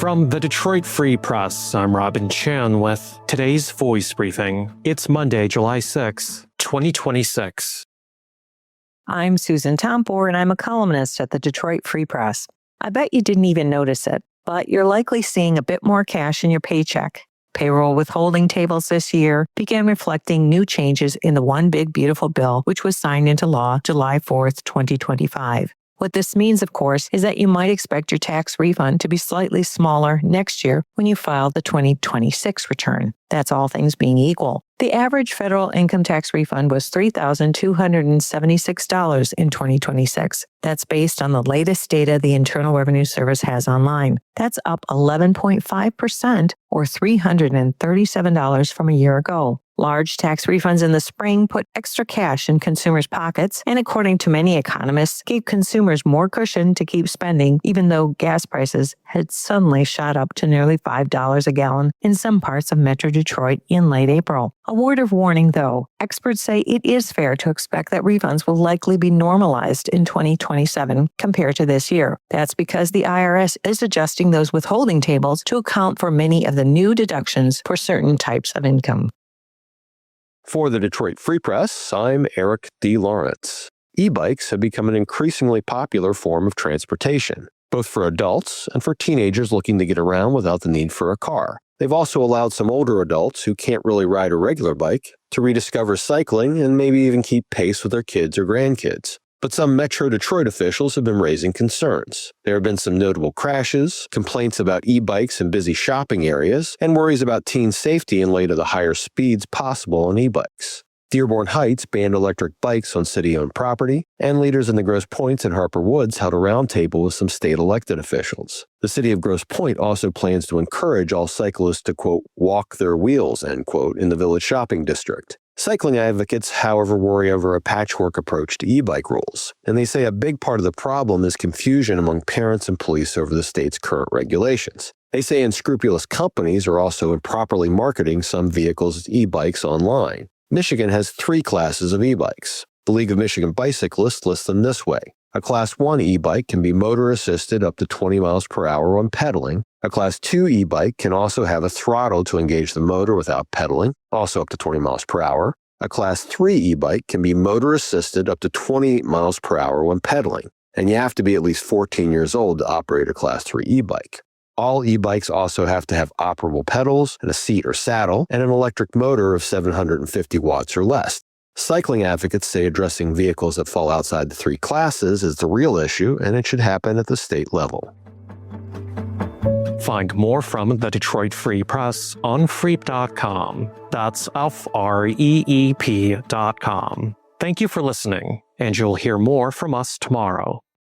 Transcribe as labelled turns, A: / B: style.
A: From the Detroit Free Press, I'm Robin Chan with today's voice briefing. It's Monday, July 6, 2026.
B: I'm Susan Tompor, and I'm a columnist at the Detroit Free Press. I bet you didn't even notice it, but you're likely seeing a bit more cash in your paycheck. Payroll withholding tables this year began reflecting new changes in the One Big Beautiful Bill, which was signed into law July 4th, 2025. What this means, of course, is that you might expect your tax refund to be slightly smaller next year when you file the 2026 return. That's all things being equal. The average federal income tax refund was $3,276 in 2026. That's based on the latest data the Internal Revenue Service has online. That's up 11.5% or $337 from a year ago. Large tax refunds in the spring put extra cash in consumers' pockets and, according to many economists, gave consumers more cushion to keep spending, even though gas prices had suddenly shot up to nearly $5 a gallon in some parts of Metro Detroit in late April. A word of warning, though. Experts say it is fair to expect that refunds will likely be normalized in 2027 compared to this year. That's because the IRS is adjusting those withholding tables to account for many of the new deductions for certain types of income.
C: For the Detroit Free Press, I'm Eric D. Lawrence. E-bikes have become an increasingly popular form of transportation, both for adults and for teenagers looking to get around without the need for a car. They've also allowed some older adults who can't really ride a regular bike to rediscover cycling and maybe even keep pace with their kids or grandkids. But some Metro Detroit officials have been raising concerns. There have been some notable crashes, complaints about e-bikes in busy shopping areas, and worries about teen safety in light of the higher speeds possible on e-bikes. Dearborn Heights banned electric bikes on city-owned property, and leaders in the Grosse Pointe and Harper Woods held a roundtable with some state elected officials. The city of Grosse Pointe also plans to encourage all cyclists to, quote, walk their wheels, end quote, in the village shopping district. Cycling advocates, however, worry over a patchwork approach to e-bike rules, and they say a big part of the problem is confusion among parents and police over the state's current regulations. They say unscrupulous companies are also improperly marketing some vehicles as e-bikes online. Michigan has 3 classes of e-bikes. The League of Michigan Bicyclists lists them this way. A Class 1 e-bike can be motor-assisted up to 20 miles per hour when pedaling. A Class 2 e-bike can also have a throttle to engage the motor without pedaling, also up to 20 miles per hour. A Class 3 e-bike can be motor-assisted up to 28 miles per hour when pedaling, and you have to be at least 14 years old to operate a Class 3 e-bike. All e-bikes also have to have operable pedals and a seat or saddle and an electric motor of 750 watts or less. Cycling advocates say addressing vehicles that fall outside the 3 classes is the real issue, and it should happen at the state level.
A: Find more from the Detroit Free Press on freep.com. That's FREEP.com. Thank you for listening, and you'll hear more from us tomorrow.